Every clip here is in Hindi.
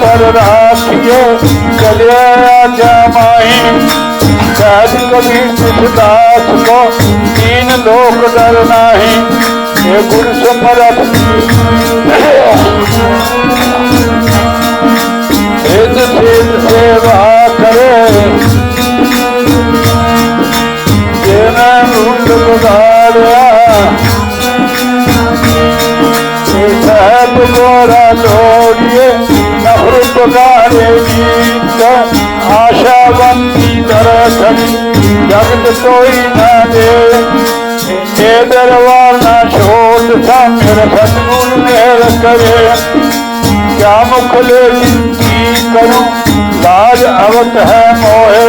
पर राखिए चले आजा माही। शायद कभी दास को तीन लोक डर नाही। ये गुरु समरथ सिद्ध सिद्ध सेवा करे। जेना ढूंढ गुजारा साहब गोरा लोड़िए नफरत गारे गीत। आशावंती दर्शन जगत कोई न दे। ये दरबार न छोड़ सा मेरा सतगुरु मेहर करे। क्या मुख ले जिंदगी करूं लाज अवत है मोहे।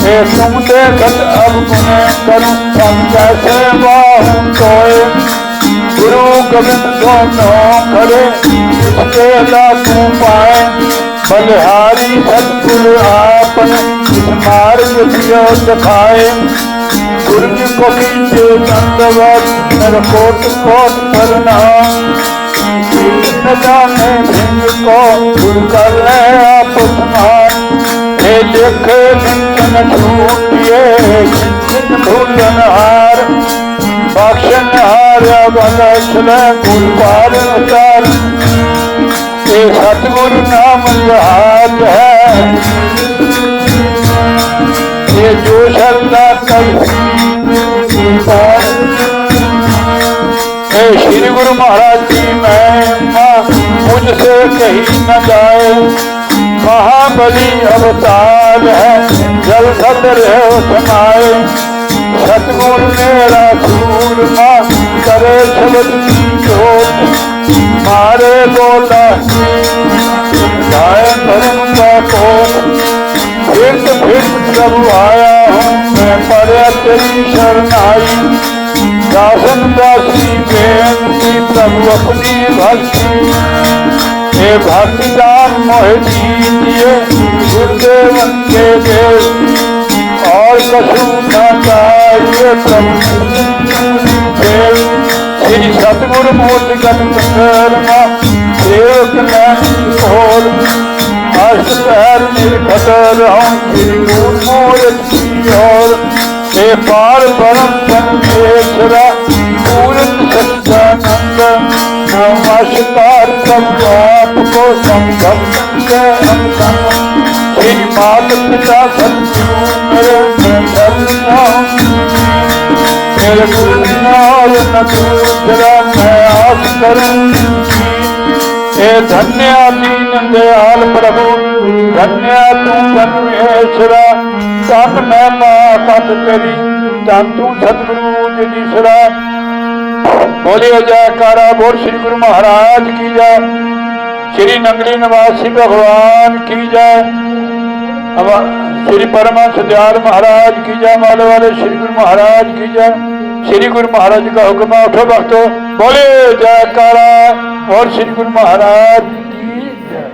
ये तुम देखत अब गुने करूं सब कैसे बाहूं तोए। गुरु गोविंद दोनों करे इसके लाखों पाए। बलिहारी सतगुरु आपने इस मार्ग दियो दिखाए। गुरु जी को कीजिए दंडवत मेरे कोट कोट प्रणाम। न जाने भिंग को गुरु कर ले आप समान। हे देखे चिंतन छूटिए चिंतन भूलन हार। बख्शन हार्या बलक्षण गुरु पार उतार। ये सतगुरु नाम जहाज है। ये जो श्रद्धा कर श्री गुरु महाराज की महिमा मुझसे कही न जाए। महाबली अवतार है जल सदर है समाए। सतगुरु मेरा सूरमा करे शब्द की जोत। मारे गोला गाय धर्म का कोट। फिर प्रभु आया हूँ मैं पर तेरी शरणाई। दासन दासी बेनती प्रभु अपनी भक्ति। हे भक्तिदान मोह दीजिए गुरुदेवन के देश। और कछु न चाहिए प्रभु श्री सतगुरु मूर्ति कर्मा सेवक नोर। अष्ट पैर निर्खत रहूं श्री गुरु मूर्ति की ओर। हे पार परम परमेश्वरा पूर्ण सच्चानंद। नमस्कार सब आपको संभव के अंतम। श्री मात पिता सतगुरु मेरे गुरु न दूसरा मैं आस करूं। हे धन्य दीन दयाल प्रभु धन्य तू परमेश्वरा। तन मैं मात तेरी तन तू सतगुरु तीसरा। बोलिए जयकारा बोल श्री गुरु महाराज की जय। श्री नंगली निवासी भगवान की जय। श्री परमहंस दयाल महाराज की जय। माले वाले श्री गुरु महाराज की जय। श्री गुरु महाराज का हुक्म उठो भक्तों बोले जयकारा और श्री गुरु महाराज की जय।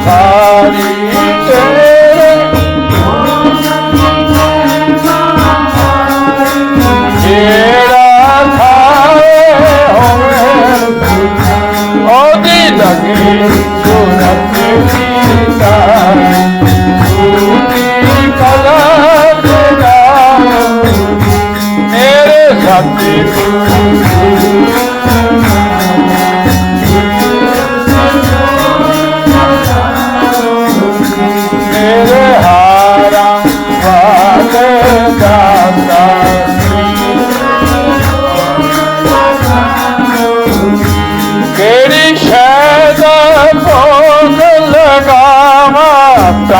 Ah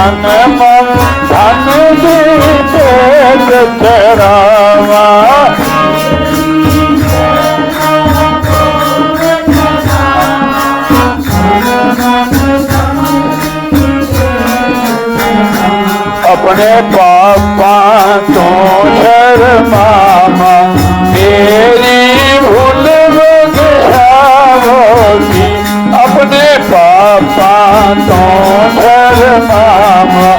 तन मन धन दी भेंट चढ़ावा अपने पापा तो शर्मावा मेरी भूल बख्शावोगी अपने पापा तो शर्मावा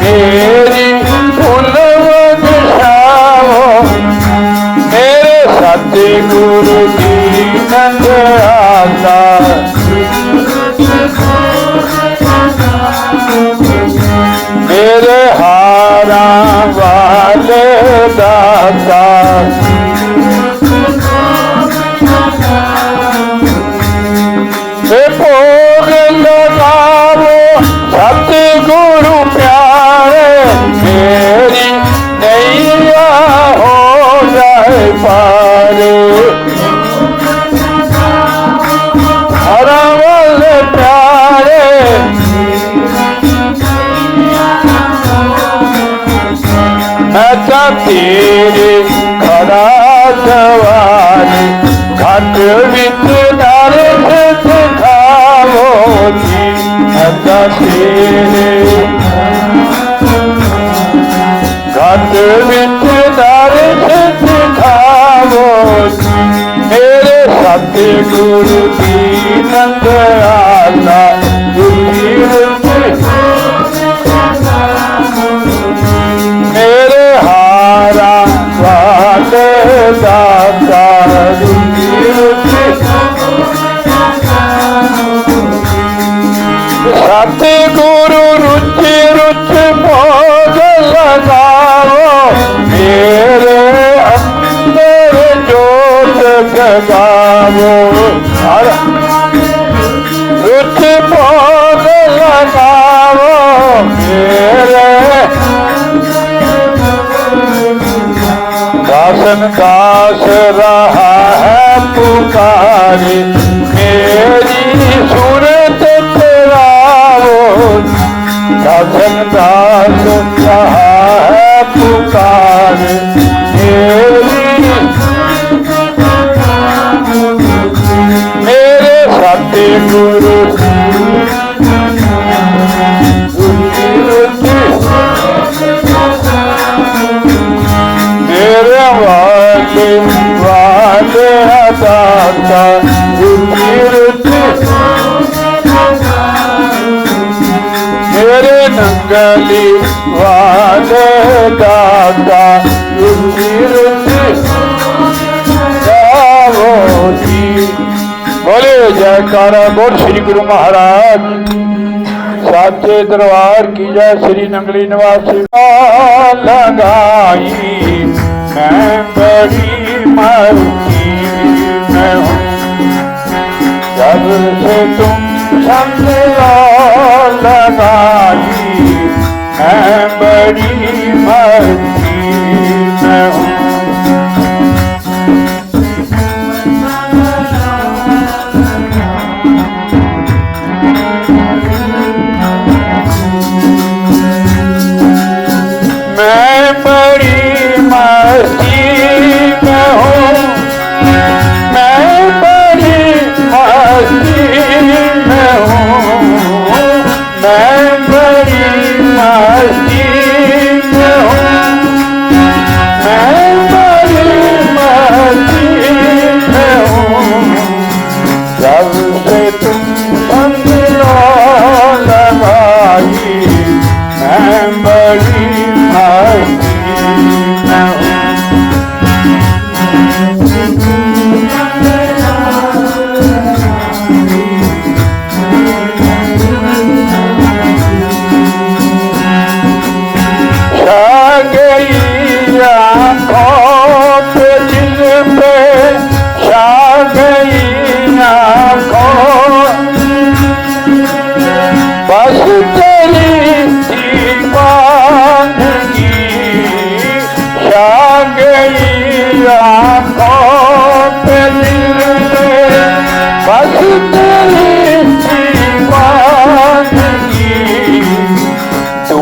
मेरी भूल बख्शावो मेरे सतगुरु की नंद आता मेरे हारा वाले दाता भोग लगावो सतगुरु प्यारे मेरी नैया हो जाए पारे हरा वाले प्यारे तेरे खरा सवारी घट विच नरक सिखावो जी तेरे घट विच नरक सिखावो मेरे सतगुरु की नंद आला मेरे हारा वाले दाता सतगुरु रुचि रुचि भोग लगाओ मेरे अंदर जोत जगाओ रुचि भोग लगाओ मेरे दासन दास रहा है पुकारी मेरी सूरत तेरावो दासन दास रहा है पुकारी मेरे सतगुरु मेरे वाले वाले दाता मेरे नंगली वाले दाता बोले जयकारा बोल श्री गुरु महाराज साचे दरबार की जय श्री नंगली निवासी लगाई मैं बड़ी मर्जी में हूँ जब से तुम संग लगाई मैं बड़ी मर्जी में हूँ मैं बड़ी मस्ती में हूँ मैं बड़ी मस्ती में हूँ मैं बड़ी मस्ती में हूँ मैं बड़ी मस्ती में हूँ जब से तुम संग लगाई मैं बड़ी बस तेरी दीवानगी छा गई आँखों पे दिल में बस तेरी दीवानगी तू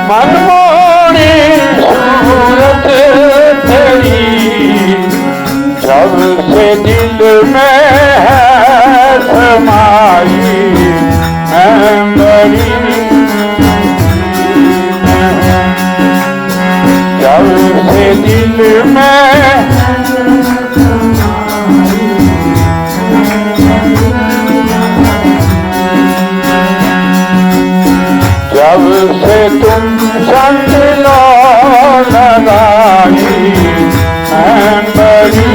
मनमोहनी सूरत तेरी जब से दिल में है समाई मैं बड़ी जब से दिल में जब से तुम संग लगाई मैं बड़ी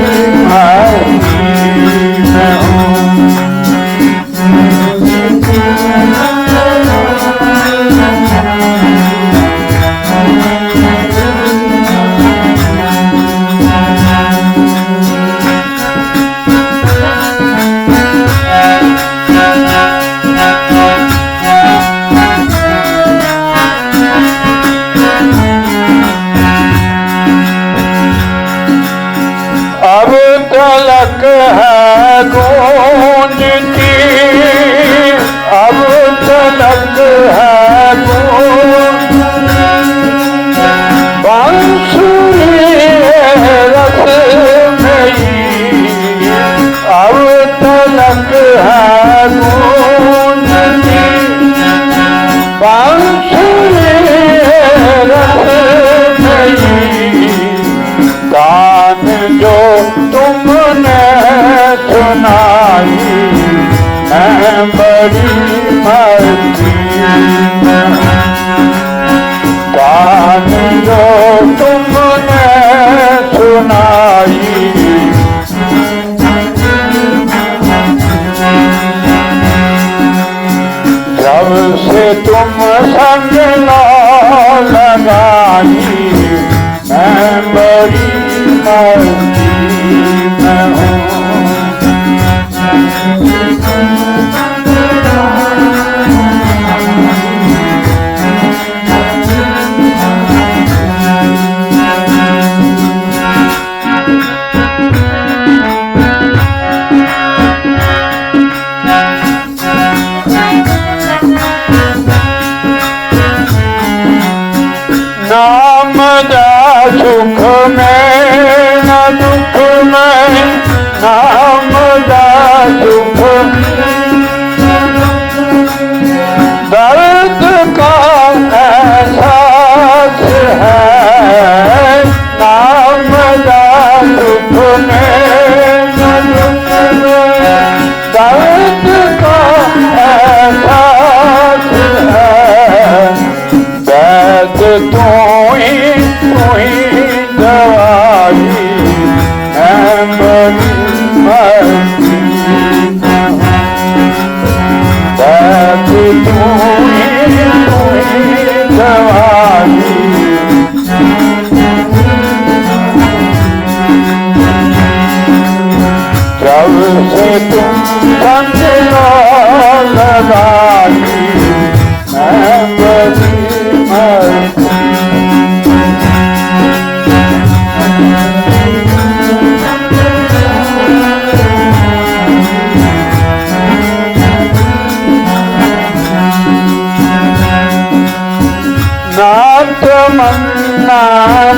मस्ती में हूँ अब तलक है गूंजती अब तलक है बांसुरी रस में अब तलक है गूंजती बांसुरी रस में गान जो तुमने सुनाई मैं बड़ी मस्ती में गान जो तुमने सुनाई जब से तुम संग लगाई मैं बड़ी मस्ती में हूँ नाम दा सुख में न दुख में नाम दा सुख दर्द का एहसास है नाम दा सुख में न दुख में दर्द का एहसास है दर्द तू ही दवाई मैं बड़ी मस्ती दर्द तू ही दवाई जब से तुम संग लगाई मैं बड़ी मस्ती तमन्ना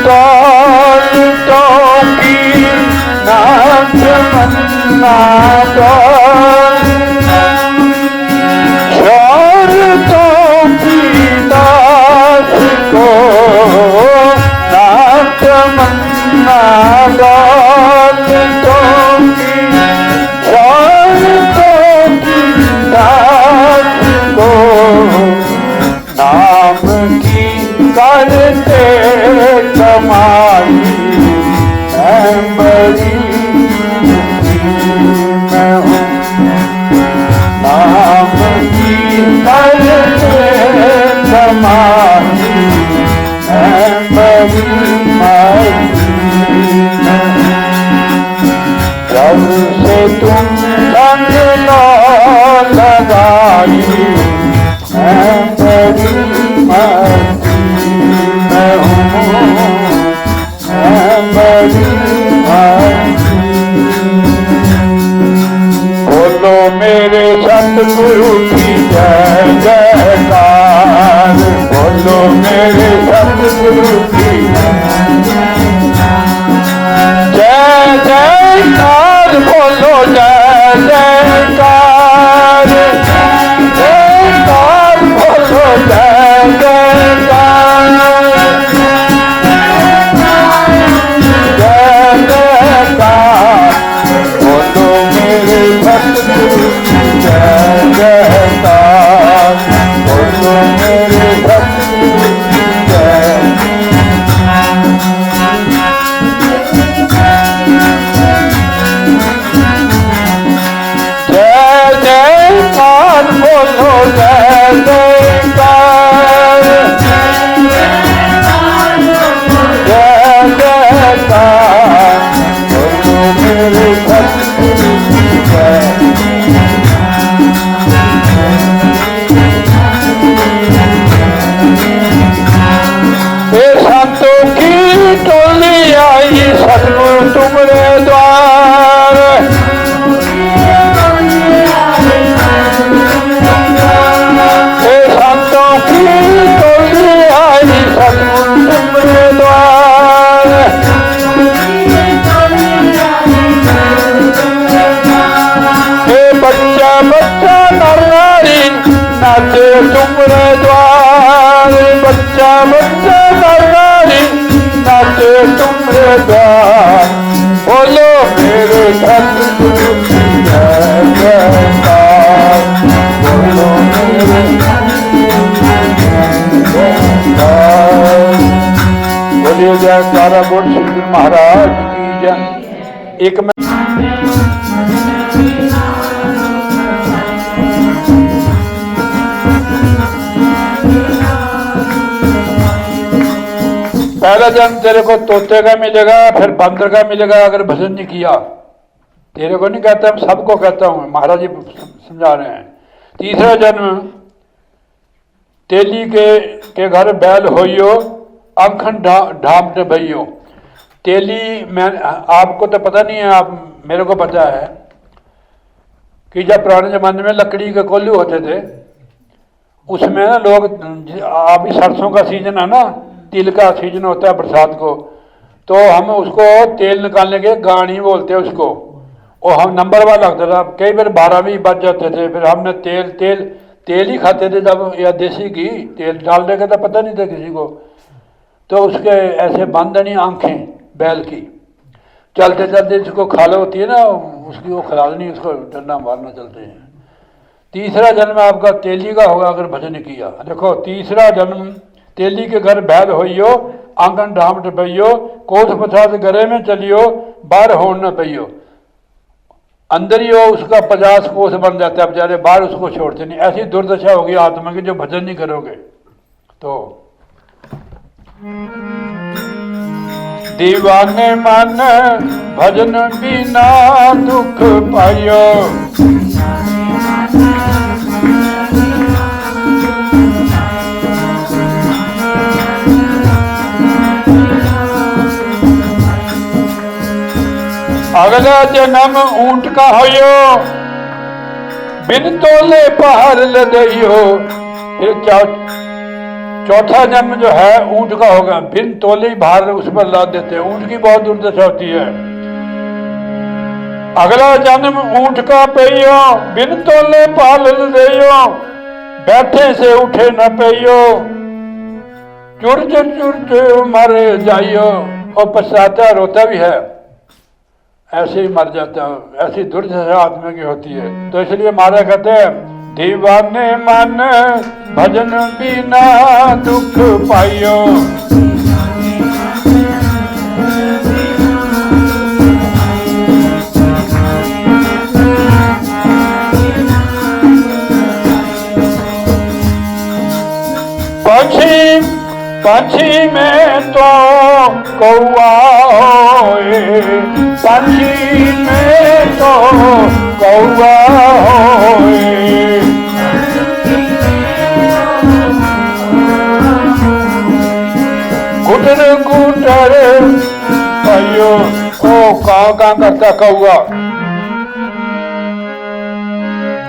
दौलतों की ना तमन्ना शौहरतों की दास को ना तमन्ना दौलतों की शौहरतों की दास को नाम की करते कमाई मैं बड़ी मैं हूँ जय जयकार, बोलो मेरे सतगुरु की जय जयकार, बोलो जय जयकार, जयकार बोलो जय जयकार, जय जयकार, बोलो मेरे सतगुरु की जय जयकार, बोलो मेरे सतगुरु की जय। बोलो जय जयकार, जय जयकार, बोलो मेरे सतगुरु की जय। ये संतों की टोली आई सतगुरु तुम्हारे द्वार, नाचे तुम्हारे द्वार, बच्चा बच्चा नारी नाचे तुम्हारे द्वार, बोलो मेरे सतगुरु की जय जयकार, बोलो मेरे बोलिए जयकारा बोल श्री महाराज की जय। एक में पहला जन्म तेरे को तोते का मिलेगा, फिर बंदर का मिलेगा अगर भजन नहीं किया। तेरे को नहीं कहता, मैं सबको कहता हूँ, महाराज जी समझा रहे हैं। तीसरा जन्म तेली के घर बैल होइयो, अंखन ढांप भइयो। तेली मैं आपको तो पता नहीं है, आप मेरे को पता है कि जब पुराने जमाने में लकड़ी के कोल्लू होते थे, उसमें ना लोग, अभी सरसों का सीजन है ना, तिल का सीजन होता है बरसात को, तो हम उसको तेल निकालने के गाड़ी बोलते हैं उसको, और हम नंबर वाला लगता था। कई बार 12 भी बच जाते थे, फिर हमने तेल ही खाते थे जब, या देसी घी, तेल डालने का तो पता नहीं था किसी को। तो उसके ऐसे बंद नहीं आंखें बैल की, चलते चलते जिसको खाल होती है ना, उसकी वो खरादनी, उसको डंडा मारना चलते हैं। तीसरा जन्म आपका तेली का होगा अगर भजन किया। देखो तीसरा जन्म तेली के घर बैल होइयो, आंगन ढाम टपइयो, कोस पछात गरे में चलियो, बाहर होड़ न पइयो। अंदर ही हो उसका 50 कोस बन जाता है बेचारे, बाहर उसको छोड़ते नहीं। ऐसी दुर्दशा होगी आत्मा की जो भजन नहीं करोगे तो। दीवाने मन भजन बिना दुख पाइयो, अगला जन्म ऊंट का होयो, बिन तोले पहाड़ लदइयो। फिर चौथा जन्म जो है ऊंट का होगा, बिन तोले ही बाहर उस पर लाद देते हैं। ऊंट की बहुत दुर्दशा होती है। अगला जन्म ऊंट का पेयो, बिन तोले पहाड़ लदइयो, बैठे से उठे न पेयो, चुर मर जाइयो। और पछताता रोता भी है, ऐसे ही मर जाता है। ऐसी दुर्दशा आत्मा की होती है। तो इसलिए महाराज कहते हैं दीवाने मन भजन बिना दुख पाइयो, पंछी में तो कौआ होए, पंछी में तो कौआ होए, गुटर गुटर भाइयो ओ कहाँ करता कौआ।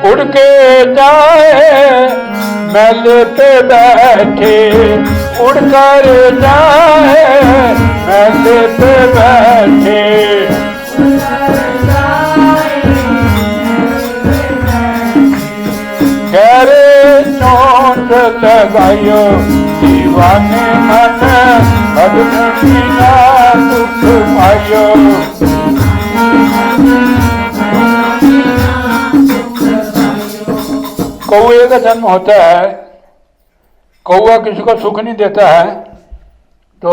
उड़ के जाए महल पे बैठे, उड़ कर जाए महल पे बैठे। गहरे चोट लगायो दीवाने मन, भजन बिना दुख पायो। कौए का जन्म होता है, कौआ किसी को सुख नहीं देता है तो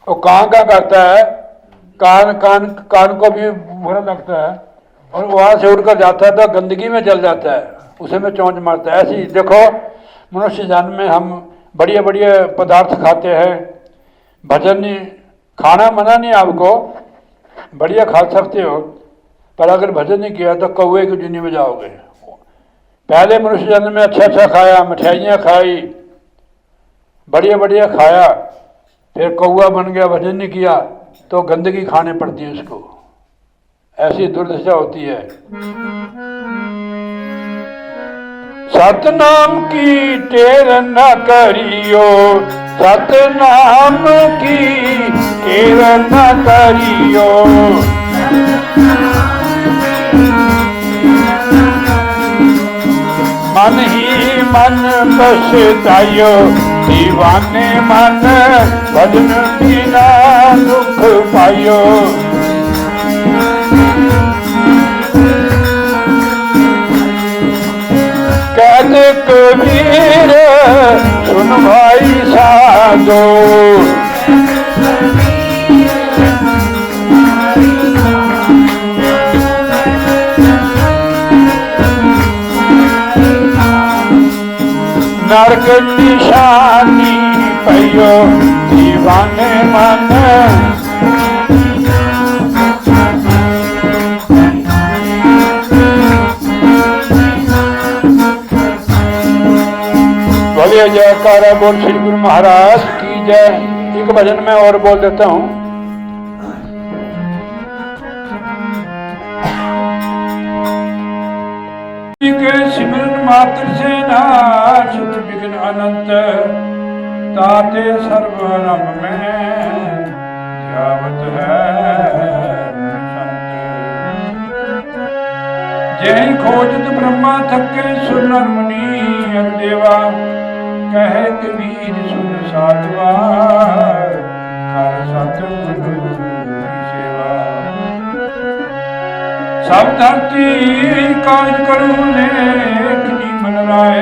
वो कान का करता है, कान को भी बुरा लगता है और वहां से उड़कर जाता है तो गंदगी में जल जाता है, उसे में चोंच मारता है। ऐसे ही देखो मनुष्य जन्म में हम बढ़िया बढ़िया पदार्थ खाते हैं, भजन नहीं खाना मना नहीं आपको, बढ़िया खा सकते हो, पर अगर भजन नहीं किया तो कौए की दुनिया में जाओगे। पहले मनुष्य जन्म में अच्छा अच्छा खाया, मिठाइयाँ खाई, बढ़िया बढ़िया खाया, फिर कौआ बन गया, भजन नहीं किया तो गंदगी खाने पड़ती है उसको। ऐसी दुर्दशा होती है। सतनाम की टेर न करियो, सतनाम की टेर न करियो। मन ही मन पछतायो दीवाने मन, भजन बिना दुख पायो। कहते कबीर सुन भाई साधो, नरक निशानी पयो दीवाने मन। बोलिए जयकारा बोल श्री गुरु महाराज की जय। एक भजन में और बोल देता हूँ। सिमरन मात्र से नाशत विघ्न अनंत, ताते सर्वरम में ध्यावत है संत। जय खोजत ब्रह्मा थके सुर नर मुनि देवा, कहे कबीर सुन साधवा कर सतगुरु की सेवा। सब धरती काज करूं लेख मन राय,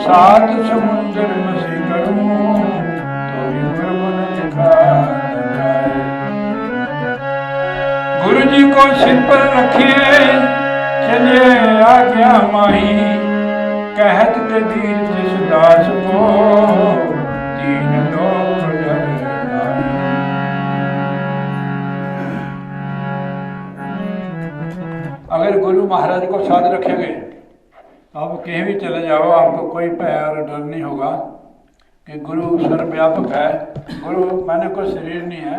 सात समुद्र मसी करूं तो गुरबन लिखा जाए। गुरु जी को सिर पर रखिए चलिए आज्ञा माही, कहत कबीर जिस दास को तीन लोक जग नाई। अगर गुरु महाराज को साथ रखेंगे आप कहीं भी चले जाओ, आपको कोई भय और डर नहीं होगा कि गुरु सर्वव्यापक है। गुरु मैंने कोई शरीर नहीं है,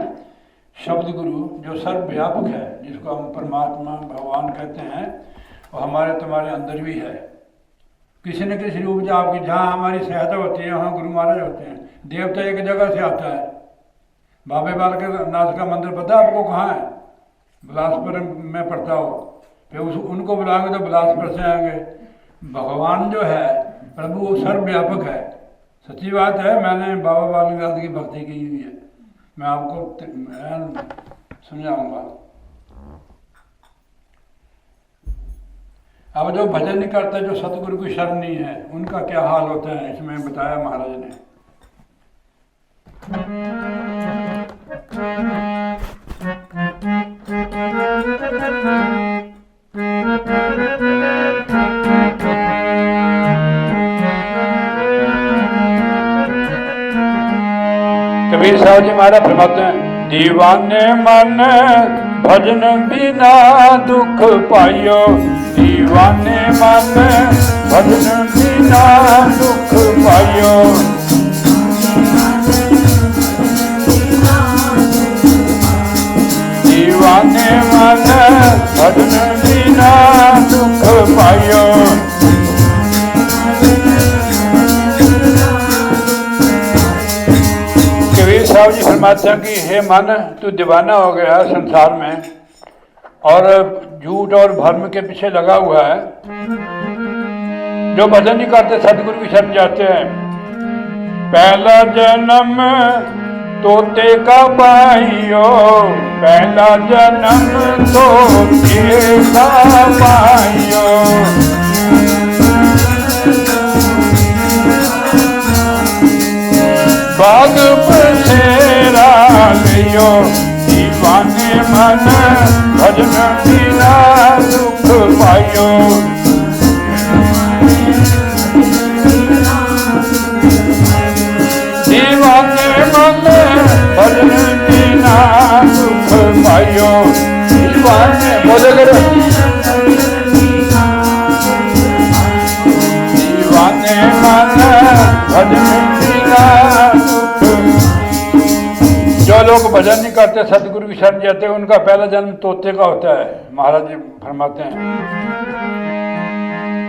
शब्द गुरु जो सर्वव्यापक है, जिसको हम परमात्मा भगवान कहते हैं, वो हमारे तुम्हारे अंदर भी है। किसी न किसी रूप से आपकी जहाँ हमारी सहायता होती है वहाँ गुरु महाराज होते हैं। देवता एक जगह से आता है। बाबे बालकनाथ का मंदिर पता है आपको कहाँ है? बिलासपुर में पड़ता हो। फिर उनको बुलाएंगे तो बिलासपुर से आएंगे। भगवान जो है प्रभु वो सर्वव्यापक है। सच्ची बात है, मैंने बाबा बालकनाथ की भक्ति की हुई है, मैं आपको समझाऊंगा। अब जो भजन नहीं करते, जो सतगुरु की शरण नहीं है, उनका क्या हाल होता है इसमें बताया महाराज ने। कबीर साहब जी महाराज फरमाते हैं, दीवाने मन भजन बिना दुख पाइयो, दीवाने मन भजन बिना दुख पाइयो। दीवाने मन भजन बिना दुख पायो। कबीर साहब जी फरमाते हैं कि हे मन, तू दीवाना हो गया संसार में और झूठ और भ्रम के पीछे लगा हुआ है। जो भजन नहीं करते सदगुरु की शरण जाते हैं। पहला जन्म तोते का पाइयो, पहला जन्म तोते का पाइयो। बाग पसेरा लियो, दीवाने मन भजन बिना दुख पायो। दीवाने मन भजन बिना दुख पायो। दीवाने बोले करो, दीवाने मन भजन बिना दुख। जो लोग भजन नहीं करते सतगुरु की शरण जाते उनका पहला जन्म तोते का होता है। महाराज जी फरमाते हैं,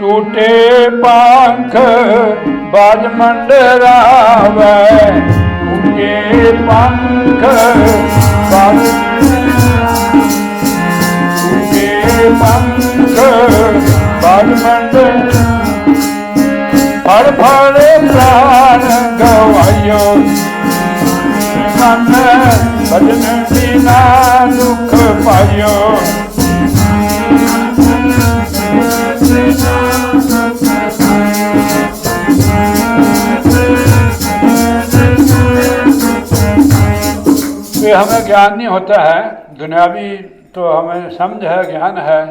टूटे पंख बाज मंडरावे, टूटे पंख बाज, टूटे पंख बाज मंडर, फड़ फड़ प्राण गवायो। मन भजन बिना दुख पायो। तो हमें ज्ञान नहीं होता है, दुनियावी तो हमें समझ है, ज्ञान है,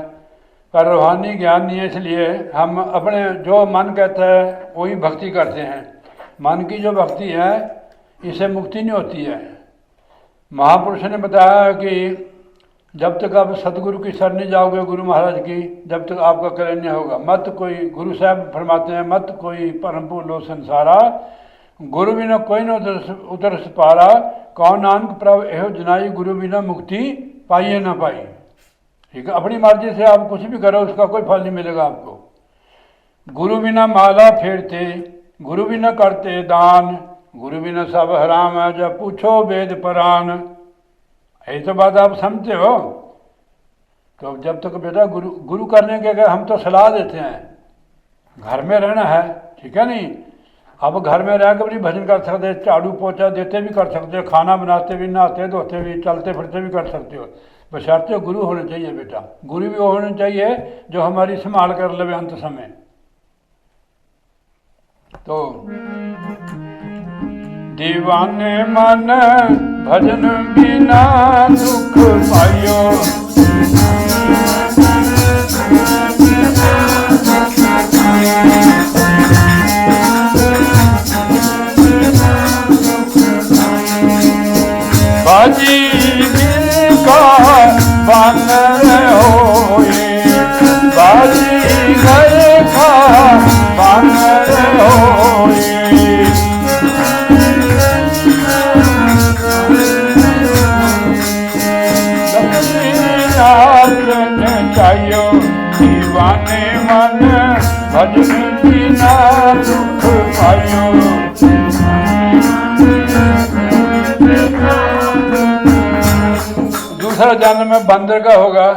पर रूहानी ज्ञान नहीं है। इसलिए हम अपने जो मन कहता है वही भक्ति करते हैं। मन की जो भक्ति है इससे मुक्ति नहीं होती है। महापुरुष ने बताया कि जब तक आप सतगुरु की शरण नहीं जाओगे, गुरु महाराज की, जब तक आपका कल्याण नहीं होगा। मत कोई, गुरु साहब फरमाते हैं, मत कोई परम लो संसारा, गुरु बिना कोई न उतर पारा, कौन नानक प्रभ एहो जनाई, गुरु बिना मुक्ति पाइए ना पाई। ठीक है, अपनी मर्जी से आप कुछ भी करो उसका कोई फल नहीं मिलेगा आपको। गुरु बिना माला फेरते, गुरु बिना करते दान, गुरु बिना सब हराम है, जब पूछो वेद पुराण। यही तो बात आप समझते हो। तो जब तक बेटा गुरु करने के हम तो सलाह देते हैं, घर में रहना है, ठीक है नहीं। अब घर में रह कर भी भजन कर सकते, झाड़ू पोछा देते भी कर सकते हो, खाना बनाते भी, नहाते धोते भी, चलते फिरते भी कर सकते हो। बशर्ते गुरु होने चाहिए बेटा। गुरु भी वो होने चाहिए जो हमारी संभाल कर ले अंत समय। तो दीवाने मन भजन बिना दुख पायो। बाजी का बानर होए, बाजी घर का बानर होए। चाहिए दीवाने मन भजन बिना दुख पायो। दूसरा जन्म में बंदर का होगा।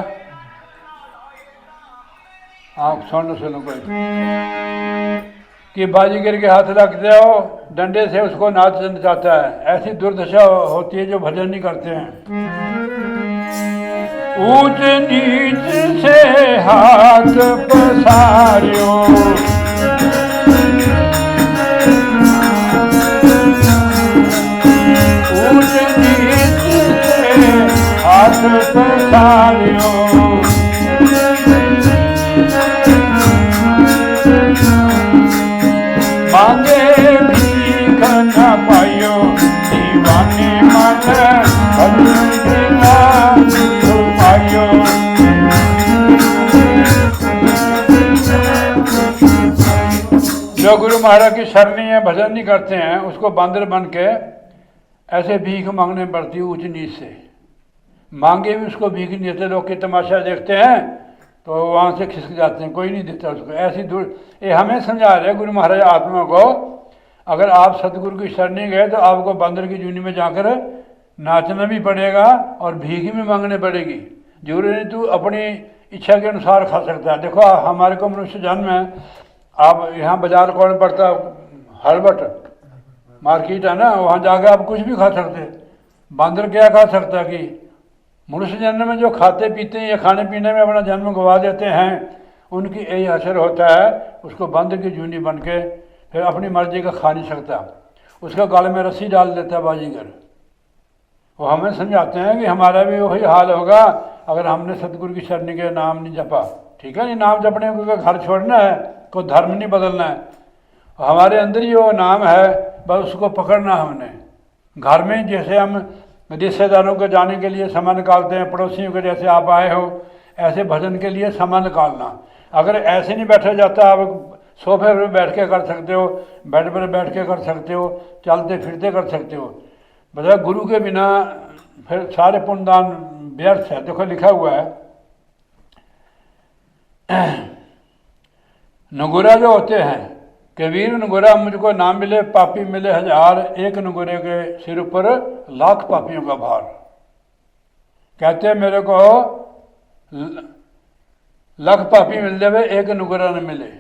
आप सुनो कोई कि बाजीगर के हाथ रखते हो, डंडे से उसको नाच चाहता है। ऐसी दुर्दशा होती है जो भजन नहीं करते हैं। ऊंच नीच से हाथ पसारियो, ऊंच नीच से हाथ पसारियो। मांगे भीख न पायो, दीवाने मन भजन बिना दुख पायो। जो गुरु महाराज की शरणी है, भजन नहीं करते हैं, उसको बांदर बन के ऐसे भीख मांगने पड़ती ऊंच नीच से। मांगे भी उसको भीख नहीं देते। लोग के तमाशा देखते हैं तो वहाँ से खिसक जाते हैं, कोई नहीं देता उसको। ऐसी दूर ये हमें समझा रहे गुरु महाराज आत्मा को, अगर आप सतगुरु की शरण नहीं गए तो आपको बंदर की जूनी में जाकर नाचना भी पड़ेगा और भीख भी मांगनी पड़ेगी। जरूरी नहीं तू अपनी इच्छा के अनुसार खा सकता है। देखो हमारे को मनुष्य जन्म है, आप यहाँ बाजार कौन पड़ता, हड़बट मार्केट है ना, वहाँ जाकर आप कुछ भी खा सकते। बंदर क्या खा सकता कि मनुष्य जन्म में जो खाते पीते हैं या खाने पीने में अपना जन्म गवा देते हैं, उनकी यही असर होता है। उसको बंदर की जूनी बन के फिर अपनी मर्जी का खा नहीं सकता, उसका गल में रस्सी डाल देता है बाजीगर। वो हमें समझाते हैं कि हमारा भी वही हाल होगा अगर हमने सतगुरु की शरण के नाम नहीं जपा। ठीक है, नहीं नाम जपने को घर छोड़ना है, कोई धर्म नहीं बदलना है। हमारे अंदर ही वो नाम है, बस उसको पकड़ना हमने। घर में जैसे हम रिश्तेदारों को जाने के लिए समय निकालते हैं, पड़ोसियों के जैसे आप आए हो ऐसे भजन के लिए समय निकालना। अगर ऐसे नहीं बैठा जाता, आप सोफे पर बैठ के कर सकते हो, बेड पर बैठ के कर सकते हो, चलते फिरते कर सकते हो। बता गुरु के बिना फिर सारे पुण्यदान व्यर्थ है। देखो लिखा हुआ है, नगुरा जो होते हैं, कबीर नगुरा मुझको ना मिले पापी मिले हजार, एक नगुरे के सिर पर लाख पापियों का भार। कहते हैं मेरे को लाख पापी मिल जाए, एक नगुरा न मिले।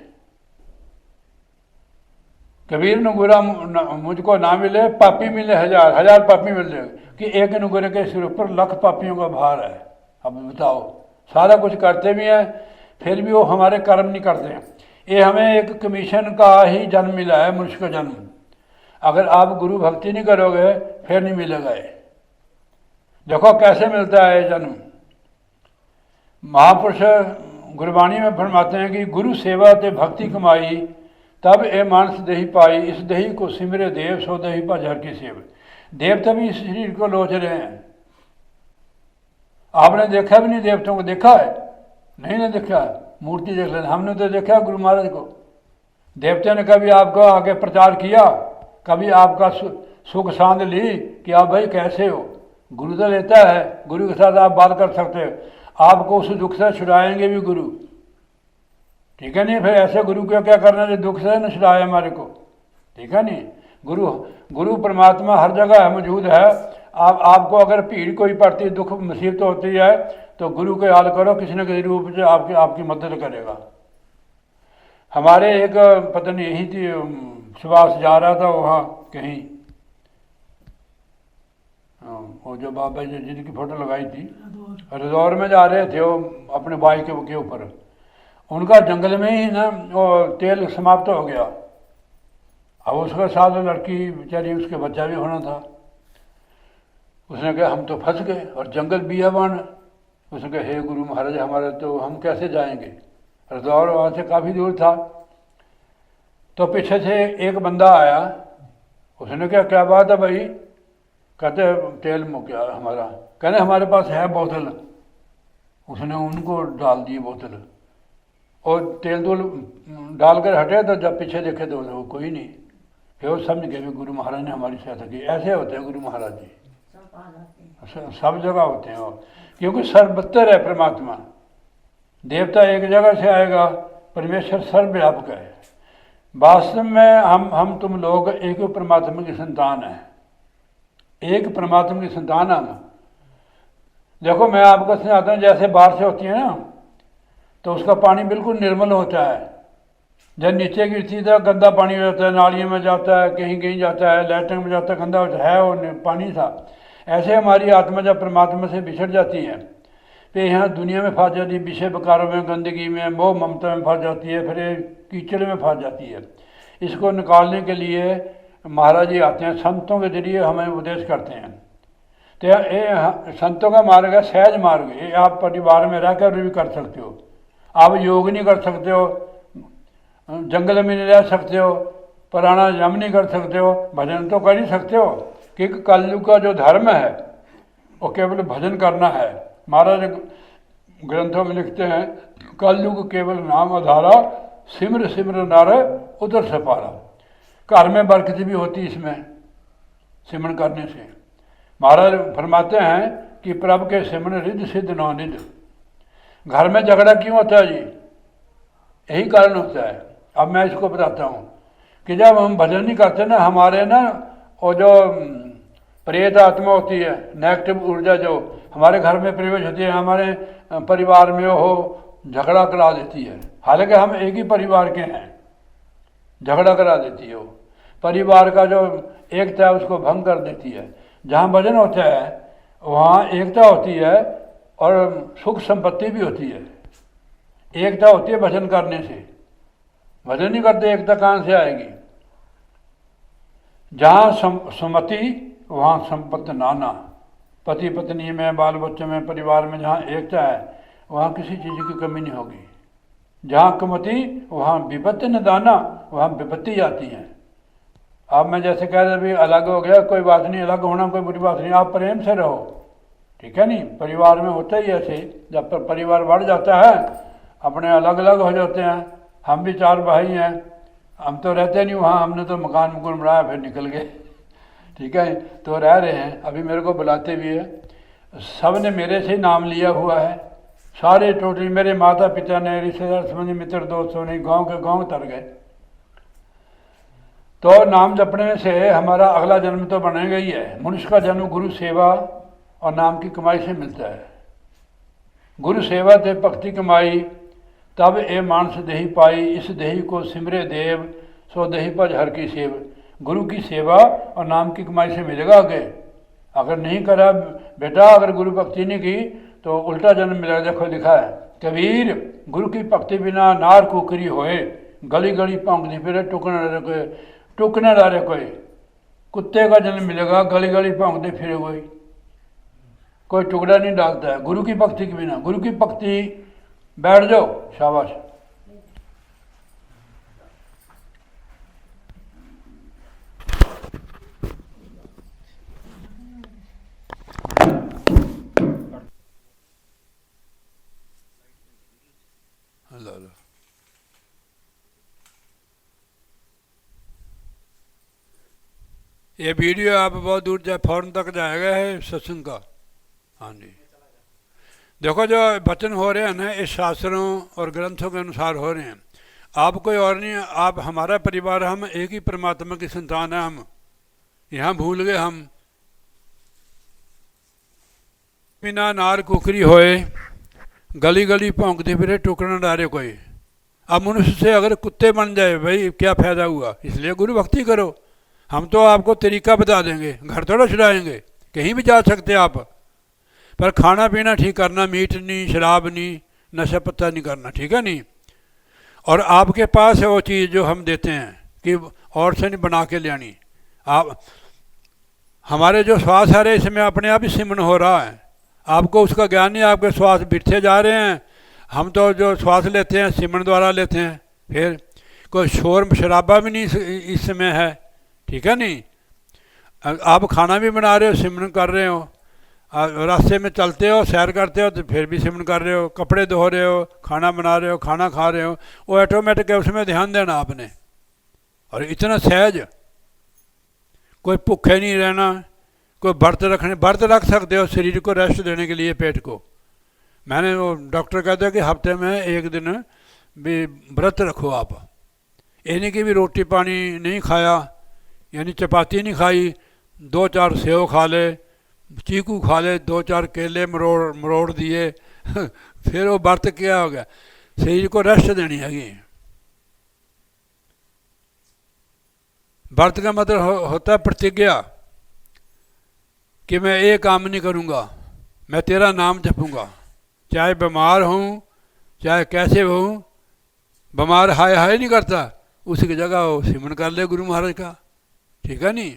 कबीर नगुरा मुझको ना मिले पापी मिले हजार, हजार पापी मिल जाए कि एक नगुरे के सिर पर लाख पापियों का भार है। अब बताओ, सारा कुछ करते भी हैं फिर भी वो हमारे कर्म नहीं करते हैं। ये हमें एक कमीशन का ही जन्म मिला है, मनुष्य का जन्म। अगर आप गुरु भक्ति नहीं करोगे फिर नहीं मिलेगा ये। देखो कैसे मिलता है ये जन्म। महापुरुष गुरबाणी में फरमाते हैं कि गुरु सेवा ते भक्ति कमाई, तब ए मानस देही पाई, इस देही को सिमरे देव सो देही भज हर की सेव। देवता भी इस शरीर को लोच रहे हैं। आपने देखा भी नहीं, देवताओं को देखा है? नहीं ना देखा, मूर्ति देख लेना। हमने तो देखा गुरु महाराज को। देवता ने कभी आपको आगे प्रचार किया, कभी आपका सुख सांद ली कि आप भाई कैसे हो। गुरु तो लेता है, गुरु के साथ आप बात कर सकते हो, आपको उस दुख से छुड़ाएंगे भी गुरु। ठीक है नहीं, फिर ऐसे गुरु को क्या करना जो दुख से न छुड़ाए हमारे को। ठीक है नहीं, गुरु परमात्मा हर जगह मौजूद है। आपको अगर भीड़ कोई पड़ती, दुख मुसीबत होती है तो गुरु को याद करो, किसी न किसी रूप से आपकी मदद करेगा। हमारे एक पता नहीं यही थी, सुभाष जा रहा था वहाँ कहीं, वो जो बाबा जी जिनकी फोटो लगाई थी, रिजौर में जा रहे थे वो अपने बाइक के ऊपर। उनका जंगल में ही ना वो तेल समाप्त हो गया। अब उसके साथ लड़की बेचारी, उसके बच्चा भी होना था। उसने कहा हम तो फंस गए और जंगल बियाबान। उसने कहा हे गुरु महाराज हमारे तो हम कैसे जाएंगे। रिजौर वहाँ से काफ़ी दूर था। तो पीछे से एक बंदा आया, उसने कहा क्या बात है भाई। कहते तेल मुक गया हमारा। कहने हमारे पास है बोतल। उसने उनको डाल दी बोतल और तेल दूल डालकर हटे, तो जब पीछे देखे तो वो कोई नहीं। फिर वो समझ गए गुरु महाराज ने हमारी सहायता की। ऐसे होते हैं गुरु महाराज जी, सब जगह होते हैं वो, क्योंकि सर्वत्र है परमात्मा। देवता एक जगह से आएगा, परमेश्वर सर्वव्यापक है। वास्तव में हम तुम लोग एक परमात्मा की संतान है, एक परमात्मा की संतान हम। देखो मैं आपको समझाता हूँ, जैसे बारिश होती है ना तो उसका पानी बिल्कुल निर्मल होता है। जब नीचे गिरती तो गंदा पानी हो जाता है, नालियों में जाता है, कहीं कहीं जाता है, लैट्रिन में जाता है, गंदा होता है, वो पानी था। ऐसे हमारी आत्मा जब परमात्मा से बिछड़ जाती है फिर यहाँ दुनिया में फंस जाती है, विषय विकारों में, गंदगी में, मोह ममता में फंस जाती है, फिर कीचड़ में फंस जाती है। इसको निकालने के लिए महाराज जी आते हैं, संतों के जरिए हमें उपदेश करते हैं। तो ये संतों का मार्ग है सहज मार्ग। ये आप परिवार में रहकर भी कर सकते हो। आप योग नहीं कर सकते हो, जंगल में नहीं रह सकते हो, प्राणायाम नहीं कर सकते हो, भजन तो कर ही सकते हो। क्योंकि कलयुग का जो धर्म है वो केवल भजन करना है। महाराज ग्रंथों में लिखते हैं कलयुग केवल नाम आधारा, सिमर सिमर नार उधर से पारा। घर में बरकत भी होती इसमें सिमरन करने से। महाराज फरमाते हैं कि प्रभु के सिमरन रिद्ध सिद्ध नौनिध। घर में झगड़ा क्यों होता है जी? यही कारण होता है। अब मैं इसको बताता हूँ कि जब हम भजन नहीं करते ना, हमारे ना वो जो प्रेत आत्मा होती है, नेगेटिव ऊर्जा जो हमारे घर में प्रवेश होती है, हमारे परिवार में हो झगड़ा करा देती है। हालांकि हम एक ही परिवार के हैं, झगड़ा करा देती है। वो परिवार का जो एकता है उसको भंग कर देती है। जहाँ भजन होता है वहाँ एकता होती है और सुख संपत्ति भी होती है। एकता होती है भजन करने से। भजन नहीं करते एकता कहाँ से आएगी? जहाँ सम्मति वहाँ संपत्ति नाना। पति पत्नी में, बाल बच्चों में, परिवार में जहाँ एकता है वहाँ किसी चीज़ की कमी नहीं होगी। जहाँ कमति वहाँ विपत्ति न दाना, वहाँ विपत्ति आती है। अब मैं जैसे कह रहे भी अलग हो गया, कोई बात नहीं, अलग होना कोई बुरी बात नहीं, आप प्रेम से रहो, ठीक है नहीं? परिवार में होता ही ऐसे, जब परिवार बढ़ जाता है अपने अलग अलग हो जाते हैं। हम भी 4 भाई हैं, हम तो रहते नहीं वहाँ, हमने तो मकान मकान बनाया फिर निकल गए, ठीक है? तो रह रहे हैं, अभी मेरे को बुलाते भी है। सब ने मेरे से नाम लिया हुआ है, सारे टोटली मेरे माता पिता ने, रिश्तेदार समझ मित्र दोस्तों ने, गांव के गांव तर गए। तो नाम जपने से हमारा अगला जन्म तो बनेगा ही है। मनुष्य का जन्म गुरु सेवा और नाम की कमाई से मिलता है। गुरु सेवा ते भक्ति कमाई, तब ए मानस देही पाई, इस देही को सिमरे देव, सो देही भज हर की सेव। गुरु की सेवा और नाम की कमाई से मिलेगा आगे। अगर नहीं करा बेटा, अगर गुरु भक्ति नहीं की तो उल्टा जन्म मिलेगा। देखो लिखा है, कबीर गुरु की भक्ति बिना नार कुकरी होए, गली गली भौंकती फिरे टुकने डारे कोई। कुत्ते का जन्म मिलेगा, गली गली भौंकते फिरे कोई टुकड़ा नहीं डालता है गुरु की भक्ति के बिना। गुरु की भक्ति, बैठ जाओ, शाबाश। ये वीडियो आप बहुत दूर जाए, फौरन तक जाएगा है सत्संग का। हाँ जी, देखो जो वचन हो रहे हैं ना, इस शास्त्रों और ग्रंथों के अनुसार हो रहे हैं। आप कोई और नहीं, आप हमारा परिवार, हम एक ही परमात्मा की संतान है। हम यहाँ भूल गए। हम बिना नार कुकरी होए, गली गली भौंकते फिरे टुकड़ा डारे कोई। अब मनुष्य से अगर कुत्ते बन जाए भाई क्या फायदा हुआ? इसलिए गुरु भक्ति करो। हम तो आपको तरीका बता देंगे, घर थोड़ा छुड़ाएंगे, कहीं भी जा सकते आप, पर खाना पीना ठीक करना, मीट नहीं, शराब नहीं, नशा पत्ता नहीं करना, ठीक है नहीं? और आपके पास है वो चीज़ जो हम देते हैं कि और से नहीं बना के ले आनी। आप हमारे जो श्वास आ रहे हैं इसमें अपने आप ही सिमरन हो रहा है। आपको उसका ज्ञान नहीं, आपके श्वास बिठते जा रहे हैं। हम तो जो श्वास लेते हैं सिमरन द्वारा लेते हैं। फिर कोई शोर शराबा भी नहीं इस समय है, ठीक है नहीं? आप खाना भी बना रहे हो, सिमरन कर रहे हो। रास्ते में चलते हो, सैर करते हो तो फिर भी सिमरन कर रहे हो। कपड़े धो रहे हो, खाना बना रहे हो, खाना खा रहे हो, वो ऑटोमेटिक है, उसमें ध्यान देना आपने। और इतना सहज, कोई भूखे नहीं रहना, कोई व्रत रख सकते हो शरीर को रेस्ट देने के लिए, पेट को। मैंने वो डॉक्टर कहते हैं कि हफ्ते में 1 दिन भी व्रत रखो आप। ये नहीं कि भी रोटी पानी नहीं खाया, यानी चपाती नहीं खाई, 2-4 सेव खा ले, चीकू खा ले, 2-4 केले मरोड़ दिए फिर वो व्रत क्या हो गया? शरीर को रेस्ट देनी हैगी। व्रत का मतलब होता है प्रतिज्ञा कि मैं ये काम नहीं करूँगा, मैं तेरा नाम जपूँगा, चाहे बीमार हूँ चाहे कैसे हूँ। बीमार हाय हाय नहीं करता, उसी की जगह वो सिमरन कर ले गुरु महाराज का, ठीक है नहीं?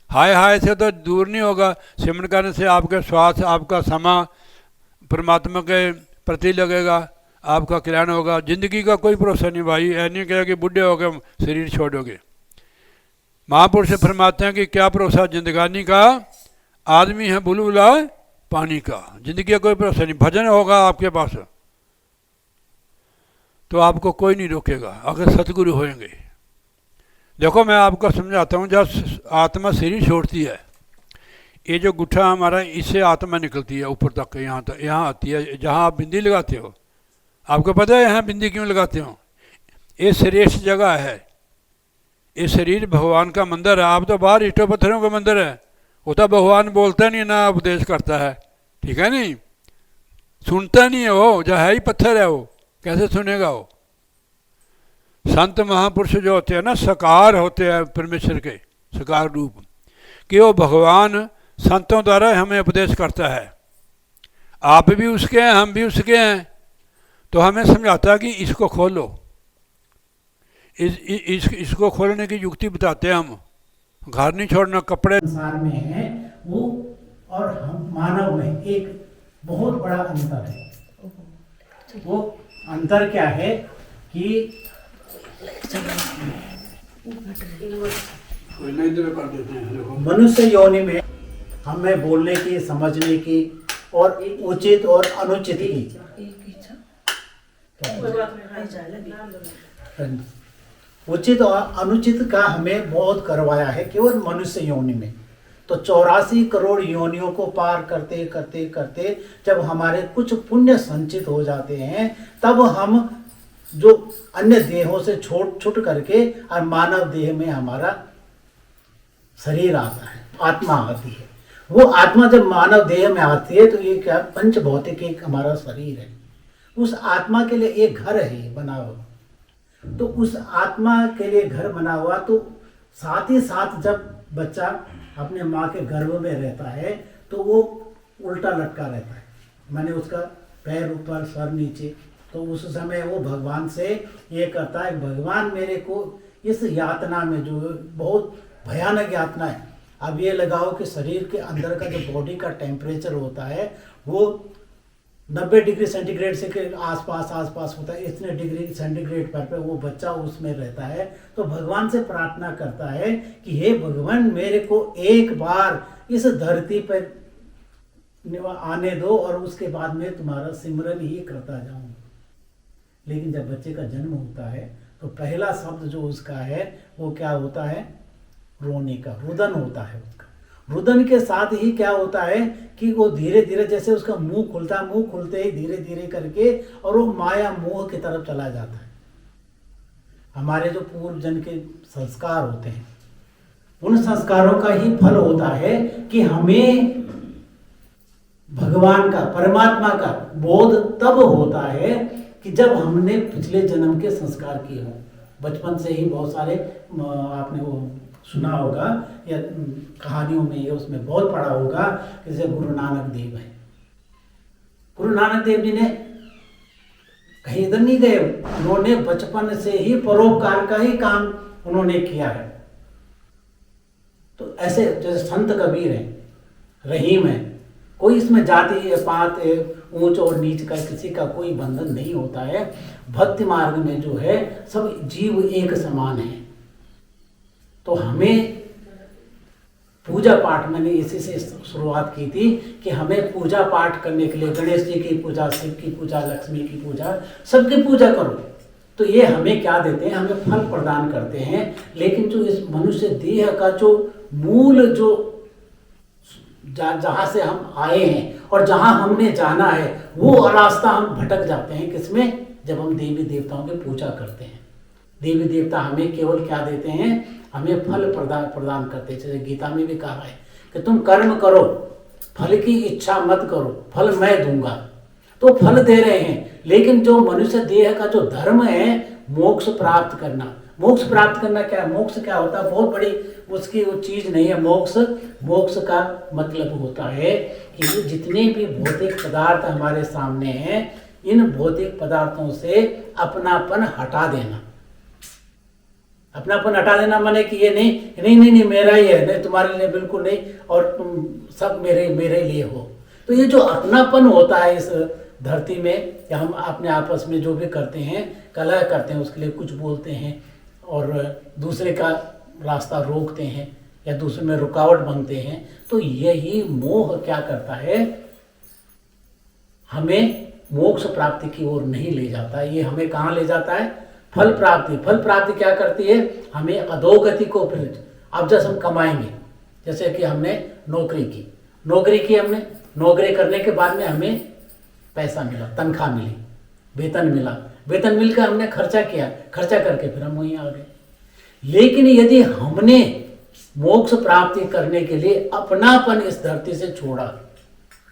हाय हाय से तो दूर नहीं होगा। सिमरन करने से आपके श्वास, आपका समा परमात्मा के प्रति लगेगा, आपका कल्याण होगा। जिंदगी का कोई भरोसा नहीं भाई। ऐ नहीं कहा कि बुढ़े हो गए शरीर छोड़ोगे। महापुरुष फरमाते हैं कि क्या भरोसा जिंदगानी का, आदमी है बुलबुला पानी का। जिंदगी का कोई भरोसा नहीं। भजन होगा आपके पास तो आपको कोई नहीं रोकेगा अगर सतगुरु होंगे। देखो मैं आपको समझाता हूँ, जब आत्मा शरीर छोड़ती है, ये जो गुठा हमारा, इससे आत्मा निकलती है ऊपर तक, यहाँ तक, यहाँ आती है जहाँ आप बिंदी लगाते हो। आपको पता है यहाँ बिंदी क्यों लगाते हो? ये श्रेष्ठ जगह है। ये शरीर भगवान का मंदिर है। आप तो बाहर ईंटों पत्थरों का मंदिर है, वो तो भगवान बोलता नहीं ना उपदेश करता है, ठीक है नहीं, सुनता नहीं है वो, जो है ही पत्थर है, वो कैसे सुनेगा वो? संत महापुरुष जो होते हैं ना, साकार होते हैं परमेश्वर के, साकार रूप, कि वो भगवान संतों द्वारा हमें उपदेश करता है। आप भी उसके हैं, हम भी उसके हैं, तो हमें समझाता है कि इसको खोलो, इसको खोलने की युक्ति बताते हैं हम। घर नहीं छोड़ना, कपड़े। संसार में है वो और हम मानव में एक बहुत बड़ा अंतर है। वो अंतर क्या है कि मनुष्य योनि में हमें बोलने की, समझने की और उचित और अनुचित की, उचित और अनुचित का हमें बहुत करवाया है केवल मनुष्य योनि में। तो 84 करोड़ योनियों को पार करते करते करते जब हमारे कुछ पुण्य संचित हो जाते हैं, तब हम जो अन्य देहों से छूट करके और मानव देह में हमारा शरीर आता है, आत्मा आती है। वो आत्मा जब मानव देह में आती है तो ये क्या, पंच भौतिक एक हमारा शरीर है। उस आत्मा के लिए एक घर है बना हुआ। तो उस आत्मा के लिए घर बना हुआ, तो साथ ही साथ जब बच्चा अपने माँ के गर्भ में रहता है तो वो उल्टा लटका रहता है, माने उसका पैर ऊपर सर नीचे। तो उस समय वो भगवान से ये करता है, भगवान मेरे को इस यातना में, जो बहुत भयानक यातना है, अब ये लगाओ कि शरीर के अंदर का जो बॉडी का टेम्परेचर होता है वो 90 डिग्री सेंटीग्रेड से के आसपास होता है। इतने डिग्री सेंटीग्रेड पर वो बच्चा उसमें रहता है। तो भगवान से प्रार्थना करता है कि हे भगवान, मेरे को एक बार इस धरती पर आने दो और उसके बाद मैं तुम्हारा सिमरन ही करता जाऊंगा। लेकिन जब बच्चे का जन्म होता है तो पहला शब्द जो उसका है वो क्या होता है, रोने का, रुदन होता है उसका। रुदन के साथ ही क्या होता है कि वो धीरे धीरे, जैसे उसका मुंह खुलता है, मुंह खुलते ही धीरे धीरे करके और वो माया मोह की तरफ चला जाता है। हमारे जो पूर्व जन्म के संस्कार होते हैं, उन संस्कारों का ही फल होता है कि हमें भगवान का, परमात्मा का बोध तब होता है कि जब हमने पिछले जन्म के संस्कार किए हों। बचपन से ही बहुत सारे आपने वो सुना होगा या कहानियों में, ये उसमें बहुत पढ़ा होगा, जैसे गुरु नानक देव है। गुरु नानक देव जी ने कहीं इधर नहीं गए, उन्होंने बचपन से ही परोपकार का ही काम उन्होंने किया है। तो ऐसे जैसे संत कबीर है, रहीम है, कोई इसमें जाति पात ऊंच और नीच का किसी का कोई बंधन नहीं होता है। भक्ति मार्ग में जो है सब जीव एक समान है। तो हमें पूजा पाठ, मैंने इसी से शुरुआत की थी कि हमें पूजा पाठ करने के लिए गणेश जी की पूजा, शिव की पूजा, लक्ष्मी की पूजा, सबकी पूजा करो। तो ये हमें क्या देते हैं, हमें फल प्रदान करते हैं। लेकिन जो इस मनुष्य देह का जो मूल, जो जहाँ से हम आए हैं और जहाँ हमने जाना है, वो रास्ता हम भटक जाते हैं। किसमें? जब हम देवी देवताओं की पूजा करते हैं। देवी देवता हमें केवल क्या देते हैं, हमें फल प्रदान करते हैं। जैसे गीता में भी कहा है कि तुम कर्म करो, फल की इच्छा मत करो, फल मैं दूंगा। तो फल दे रहे हैं। लेकिन जो मनुष्य देह का जो धर्म है, मोक्ष प्राप्त करना। मोक्ष प्राप्त करना क्या है? मोक्ष क्या होता है? बहुत बड़ी उसकी वो चीज नहीं है। मोक्ष का मतलब होता है कि जितने भी भौतिक पदार्थ हमारे सामने हैं, इन भौतिक पदार्थों से अपनापन हटा देना। अपनापन हटा देना माने कि ये नहीं मेरा ही है, नहीं तुम्हारे लिए बिल्कुल नहीं, और तुम सब मेरे लिए हो। तो ये जो अपनापन होता है इस धरती में, या हम अपने आपस में जो भी करते हैं, कलह करते हैं, उसके लिए कुछ बोलते हैं और दूसरे का रास्ता रोकते हैं या दूसरे में रुकावट बनते हैं, तो यही मोह क्या करता है, हमें मोक्ष प्राप्ति की ओर नहीं ले जाता। ये हमें कहाँ ले जाता है? फल प्राप्ति। फल प्राप्ति क्या करती है? हमें अधोगति को। अब जैसे हम कमाएंगे, जैसे कि हमने नौकरी की हमने, नौकरी करने के बाद में हमें पैसा मिला, तनख्वाह मिली, वेतन मिला, वेतन मिलकर हमने खर्चा किया, खर्चा करके फिर हम वहीं आ गए। लेकिन यदि हमने मोक्ष प्राप्ति करने के लिए अपनापन इस धरती से छोड़ा,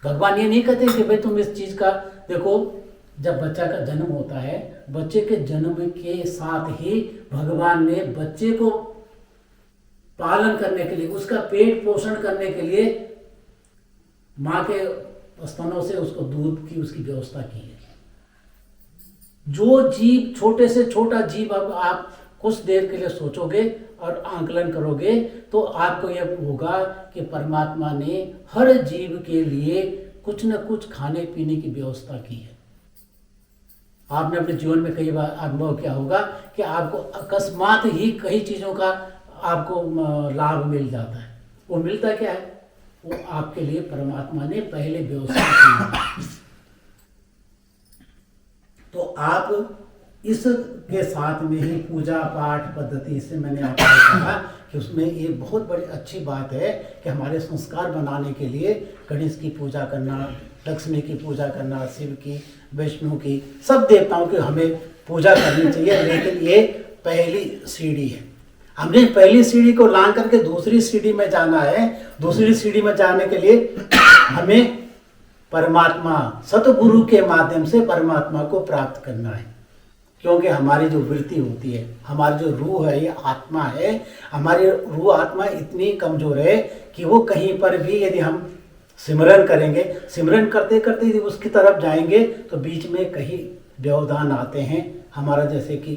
भगवान ये नहीं कहते कि भाई तुम इस चीज का देखो, जब बच्चा का जन्म होता है, बच्चे के जन्म के साथ ही भगवान ने बच्चे को पालन करने के लिए, उसका पेट पोषण करने के लिए माँ के स्तनों से उसको दूध की उसकी व्यवस्था की है। जो जीव, छोटे से छोटा जीव, अब आप कुछ देर के लिए सोचोगे और आंकलन करोगे तो आपको यह होगा कि परमात्मा ने हर जीव के लिए कुछ न कुछ खाने पीने की व्यवस्था की है। आपने अपने जीवन में कई बार अनुभव किया होगा कि आपको अकस्मात ही कई चीज़ों का आपको लाभ मिल जाता है। वो मिलता क्या है? वो आपके लिए परमात्मा ने पहले व्यवस्था की है। तो आप इसके साथ में ही पूजा पाठ पद्धति से, मैंने आपको कहा कि उसमें ये बहुत बड़ी अच्छी बात है कि हमारे संस्कार बनाने के लिए गणेश की पूजा करना, लक्ष्मी की पूजा करना, शिव की, विष्णु की, सब देवताओं की हमें पूजा करनी चाहिए। लेकिन ये पहली सीढ़ी है। हमने पहली सीढ़ी को लांघ करके दूसरी सीढ़ी में जाना है। दूसरी सीढ़ी में जाने के लिए हमें परमात्मा, सतगुरु के माध्यम से परमात्मा को प्राप्त करना है। क्योंकि हमारी जो वृत्ति होती है, हमारी जो रूह है, ये आत्मा है, हमारी रूह आत्मा इतनी कमजोर है कि वो कहीं पर भी यदि हम सिमरन करेंगे, सिमरन करते करते यदि उसकी तरफ जाएंगे तो बीच में कहीं व्यवधान आते हैं। हमारा जैसे कि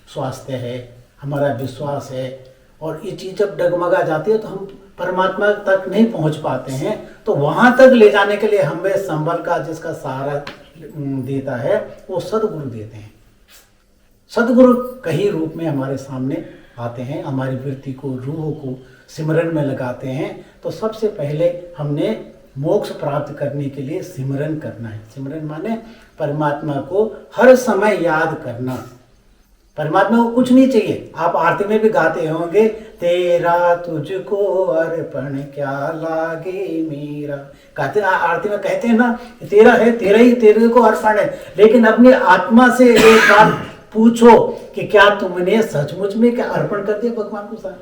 स्वास्थ्य है, हमारा विश्वास है, और ये चीज़ जब डगमगा जाती है तो हम परमात्मा तक नहीं पहुंच पाते हैं। तो वहाँ तक ले जाने के लिए हमें संबल का, जिसका सहारा देता है, वो सदगुरु देते हैं। सदगुरु कई रूप में हमारे सामने आते हैं, हमारी वृत्ति को, रूह को सिमरन में लगाते हैं। तो सबसे पहले हमने मोक्ष प्राप्त करने के लिए सिमरन करना है। सिमरन माने परमात्मा को हर समय याद करना। परमात्मा को कुछ नहीं चाहिए। आप आरती में भी गाते होंगे, तेरा तुझको अर्पण क्या लागे मेरा, कहते आरती में कहते हैं ना, तेरा है, तेरा ही तेरे को अर्पण है। लेकिन अपनी आत्मा से एक बात पूछो कि क्या तुमने सचमुच में क्या अर्पण कर दिया भगवान को? सारा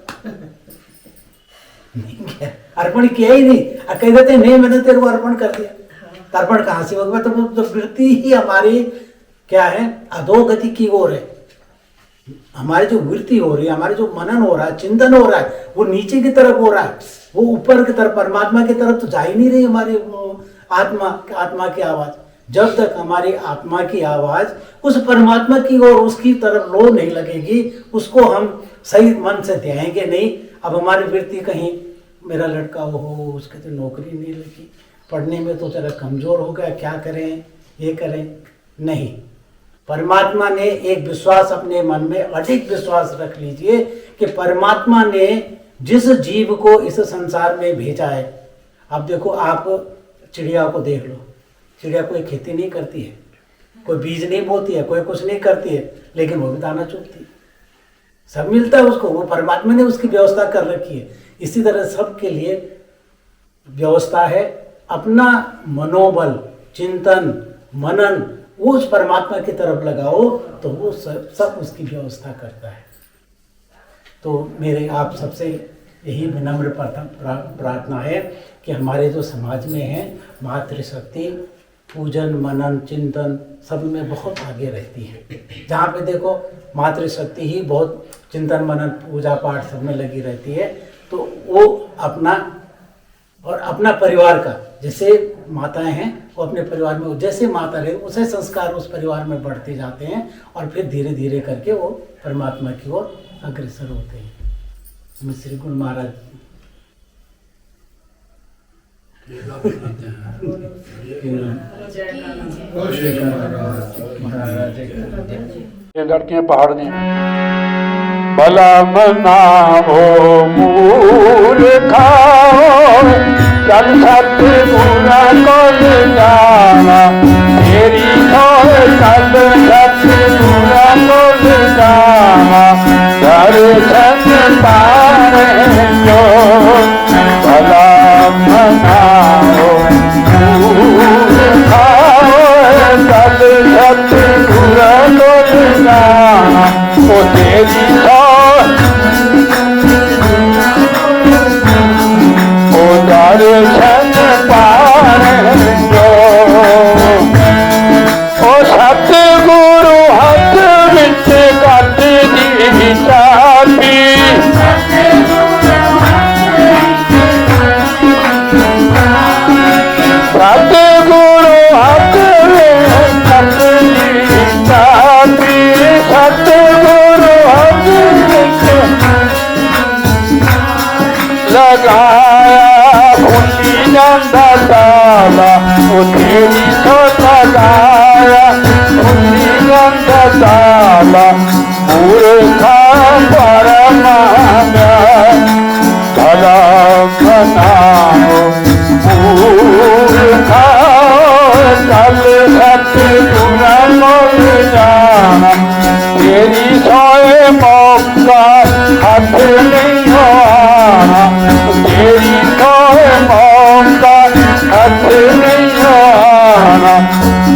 अर्पण किया ही नहीं। कह देते नहीं, मैंने तेरे को अर्पण कर दिया। अर्पण कहाँ से होगा? तो वृत्ति ही हमारी क्या है? अधोगति की ओर है। हमारी जो वृत्ति हो रही है, हमारे जो मनन हो रहा है, चिंतन हो रहा है, वो नीचे की तरफ हो रहा है, वो ऊपर की तरफ, परमात्मा की तरफ तो जा ही नहीं रही हमारी आत्मा की आवाज। जब तक हमारी आत्मा की आवाज उस परमात्मा की ओर, उसकी तरफ लो नहीं लगेगी, उसको हम सही मन से ध्याएंगे नहीं। अब हमारी वृत्ति कहीं, मेरा लड़का हो, उसके तो नौकरी नहीं लगी, पढ़ने में तो जरा कमजोर हो गया, क्या करें, ये करें, नहीं। परमात्मा ने एक विश्वास अपने मन में अधिक विश्वास रख लीजिए कि परमात्मा ने जिस जीव को इस संसार में भेजा है। अब देखो, आप चिड़िया को देख लो, चिड़िया कोई खेती नहीं करती है, कोई बीज नहीं बोती है, कोई कुछ नहीं करती है, लेकिन वो भी दाना चुगती है, सब मिलता है उसको। वो परमात्मा ने उसकी व्यवस्था कर रखी है। इसी तरह सबके लिए व्यवस्था है। अपना मनोबल, चिंतन, मनन उस परमात्मा की तरफ लगाओ तो वो सब उसकी व्यवस्था करता है। तो मेरे आप सबसे यही विनम्र प्रार्थना है कि हमारे जो समाज में है, मातृशक्ति पूजन, मनन, चिंतन सब में बहुत आगे रहती है। जहाँ पे देखो मातृशक्ति ही बहुत चिंतन, मनन, पूजा पाठ सब में लगी रहती है। तो वो अपना और अपना परिवार का, जैसे माताएं हैं वो अपने परिवार में जैसे माता रहे, उसे संस्कार उस परिवार में बढ़ते जाते हैं और फिर धीरे धीरे करके वो परमात्मा की ओर अग्रसर होते हैं। मैं श्री गुरु महाराज ये लड़कियां पहाड़ में भला मना हो मूर्खा चल सत्य पूरा कर जाना तेरी छोड़ चल सत्य पूरा कर जाना दर्शन पाए जो भला ओ तेरी सोए ओ दर्शन पाने जो ओ सतगुरु हाथ विच कट दी चाबी सतगुरु हाथ विच कट दी चाबी सतगुरु हाथ विच लगाया खुली जांदा ताला ओ तेरी सो लगाया खुली जांदा ताला मूर्खा परमा भला बनाओ मूर्खा चल सतगुरा मोल जाना तेरी सोए मौका हाथ नहीं आना तेरी सोए मौका हाथ नहीं आना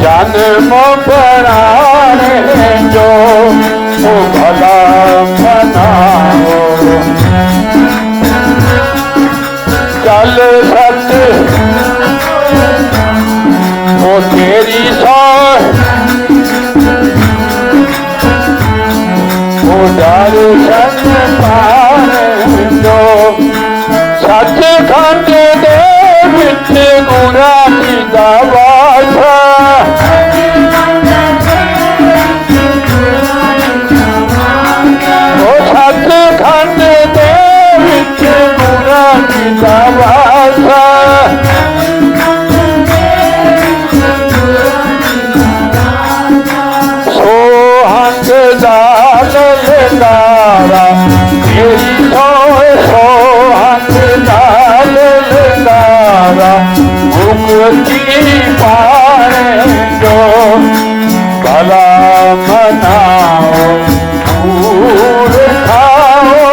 जन्म बनाने जो ओ भला बनाओ चल सत ओ तेरी सोए ओ दर्शन पाने जो सचखंड दे विच गुरा की वासा ओ सचखंड दे विच गुरा की वासा सोहंग दाल लगारा तेरी सोए सोहंग दाल लगारा मुक्ति पाने जो भला मनाओ दूर खाओ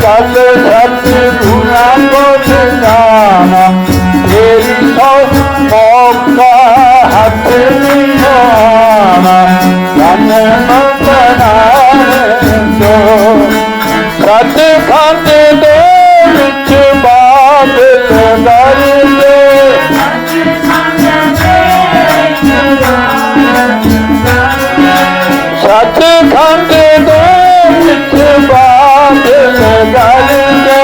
कल सतगुरा को जाना तेरी सो मौका हाथ नहीं आना जन्म बनाने जो सचखंड दे विच बादल गरजे सचखंड दे विच बादल गरजे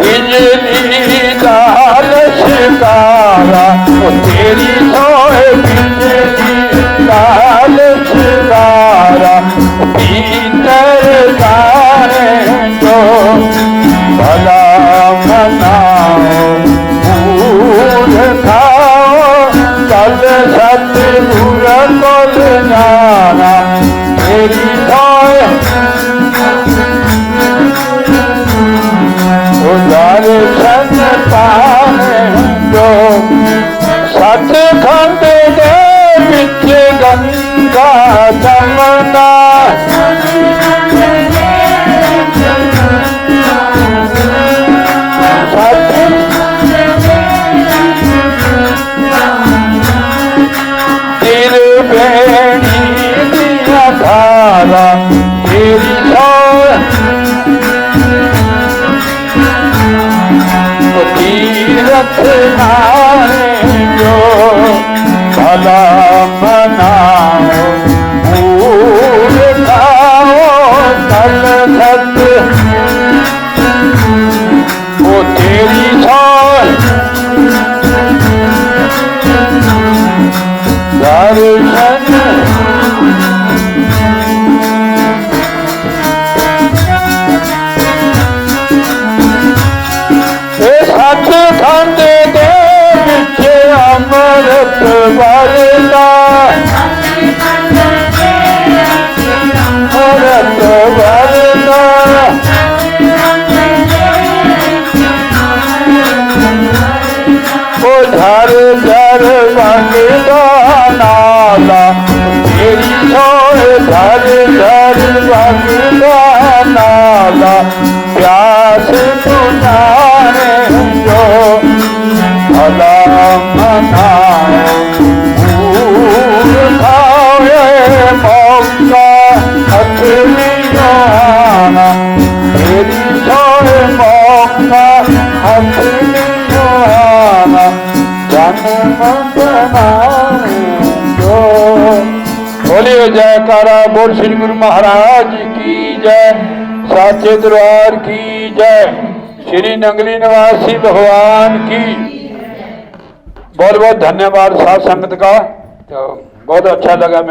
बिजली दाल शिकारा ओ तेरी सोए बिजली दाल शिकारा भीतर जाने जो भला मनाओ फूल खाओ चल सतगुर को जाना तेरी सोए ओ दर्शन पाने जो सचखंड दे विच गंगा जमुना त्रिवेणी दिया धारा तेरी सोए तीरथ नारे जो भला मनाओ भूल खाओ कल सत ओ तेरी सोए दर्शन सचखंड दे विच अमृत वरदा अमृत वरदा ओ झर झर वगदा नाला तेरी सोए झर झर वगदा नाला प्यास बुझाने जो भला मनाओ बोलिए जयकारा बोल श्री गुरु महाराज की जय, साचे दरबार की जय, श्री नंगली निवासी भगवान की। बहुत बहुत धन्यवाद साथ संगत का। तो बहुत अच्छा लगा।